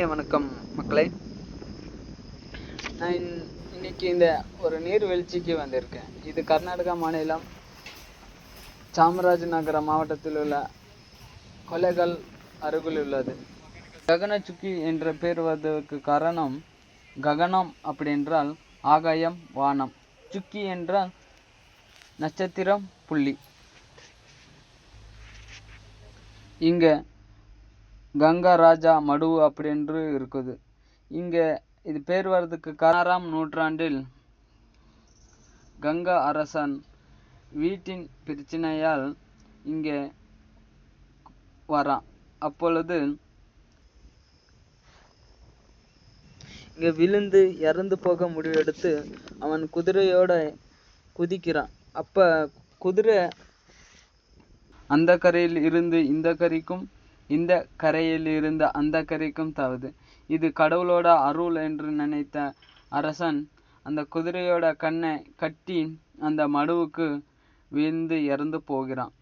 இனிய வணக்கம் மக்களே. நான் இன்னைக்கு இந்த ஒரு நீர்வீழ்ச்சிக்கு வந்திருக்கேன். இது கர்நாடகா மாநிலம் சாமராஜநகர மாவட்டத்தில் உள்ள கொலைகள் அருகில் உள்ளது. ககனச்சுக்கி என்ற பேர் வருவதற்கு காரணம், ககனம் அப்படின்றால் ஆகாயம், வானம். சுக்கி என்றால் நட்சத்திரம், புள்ளி. இங்க கங்கா ராஜா மடுவு அப்படின்று இருக்குது. இங்க இது பேர் வர்றதுக்கு 16ஆம் நூற்றாண்டில் கங்கா அரசன் வீட்டின் பிரச்சனையால் இங்கே வரான். அப்பொழுது இங்க விழுந்து இறந்து போக முடிவெடுத்து அவன் குதிரையோட குதிக்கிறான். அப்ப குதிரை அந்த கரையில் இருந்து இந்த கரைக்கும், இந்த கரையில் இருந்து அந்த கரைக்கும் தாவுது. இது கடவுளோட அருள் என்று நினைத்த அரசன் அந்த குதிரையோட கண்ணை கட்டி அந்த மடுவுக்கு விழுந்து இறந்து போகிறான்.